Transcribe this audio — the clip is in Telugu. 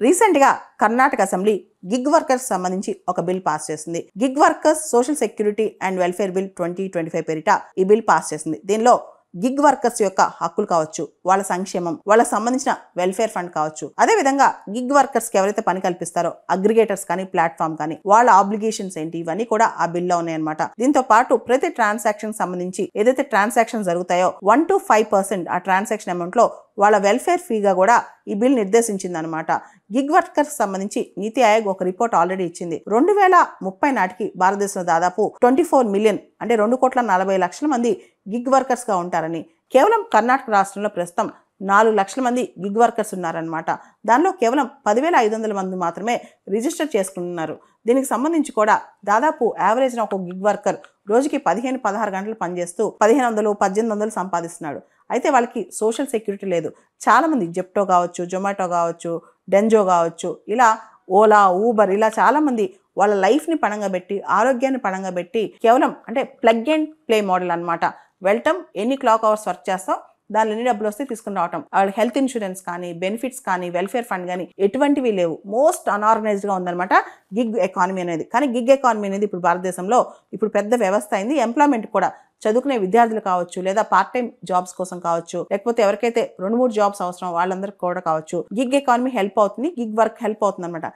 రీసెంట్ గా కర్ణాటక అసెంబ్లీ గిగ్ వర్కర్స్ సంబంధించి ఒక బిల్ పాస్ చేసింది. Gig workers social security and welfare bill 2025 పేరిట ఈ బిల్ పాస్ చేసింది. దీనిలో గిగ్ వర్కర్స్ యొక్క హక్కులు కావచ్చు, వాళ్ళ సంక్షేమం, వాళ్ళకి సంబంధించిన వెల్ఫేర్ ఫండ్ కావచ్చు, అదే విధంగా గిగ్ వర్కర్స్ కి ఎవరైతే పని కల్పిస్తారో అగ్రిగేటర్స్ కానీ ప్లాట్ఫామ్ కానీ వాళ్ళ ఆబ్లిగేషన్స్ ఏంటి, ఇవన్నీ కూడా ఆ బిల్లో ఉన్నాయన్నమాట. దీంతో పాటు ప్రతి ట్రాన్సాక్షన్ సంబంధించి ఏదైతే ట్రాన్సాక్షన్ జరుగుతాయో 1 to 5% ఆ ట్రాన్సాక్షన్ అమౌంట్ లో వాళ్ళ వెల్ఫేర్ ఫీగా కూడా ఈ బిల్ నిర్దేశించింది అనమాట. గిగ్ వర్కర్స్ సంబంధించి నీతి ఆయోగ్ ఒక రిపోర్ట్ ఆల్రెడీ ఇచ్చింది. 2030 నాటికి భారతదేశంలో దాదాపు 24 మిలియన్ అంటే 2,40,00,000 మంది గిగ్ వర్కర్స్ గా ఉంటారని, కేవలం కర్ణాటక రాష్ట్రంలో ప్రస్తుతం 4 లక్షల మంది గిగ్ వర్కర్స్ ఉన్నారనమాట. దానిలో కేవలం 10,500 మంది మాత్రమే రిజిస్టర్ చేసుకుంటున్నారు. దీనికి సంబంధించి కూడా దాదాపు యావరేజ్ ఒక గిగ్ వర్కర్ రోజుకి 15-16 గంటలు పనిచేస్తూ 1,500-1,800 సంపాదిస్తున్నాడు. అయితే వాళ్ళకి సోషల్ సెక్యూరిటీ లేదు. చాలా మంది జెప్టో కావచ్చు, జొమాటో కావచ్చు, డెంజో కావచ్చు, ఇలా ఓలా, ఊబర్, ఇలా చాలా మంది వాళ్ళ లైఫ్ ని పణంగా పెట్టి, ఆరోగ్యాన్ని పణంగా పెట్టి కేవలం అంటే ప్లగ్ అండ్ ప్లే మోడల్ అనమాట. వెళ్ళటం, ఎన్ని క్లాక్ అవర్స్ వర్క్ చేస్తాం, దానిలో ఎన్ని డబ్బులు వస్తే తీసుకుని రావటం. వాళ్ళ హెల్త్ ఇన్సూరెన్స్ కానీ, బెనిఫిట్స్ కానీ, వెల్ఫేర్ ఫండ్ కానీ ఎటువంటివి లేవు. మోస్ట్ అనార్గనైజ్డ్ గా ఉందన్నమాట గిగ్ ఎకానమీ అనేది. కానీ గిగ్ ఎకానమీ అనేది ఇప్పుడు భారతదేశంలో ఇప్పుడు పెద్ద వ్యవస్థ అయింది. ఎంప్లాయ్మెంట్ కూడా చదువుకునే విద్యార్థులు కావచ్చు, లేదా పార్ట్ టైం జాబ్స్ కోసం కావచ్చు, లేకపోతే ఎవరికైతే 2-3 జాబ్స్ అవసరం వాళ్ళందరికీ కూడా కావచ్చు, గిగ్ ఎకానమీ హెల్ప్ అవుతుంది, గిగ్ వర్క్ హెల్ప్ అవుతుంది అనమాట.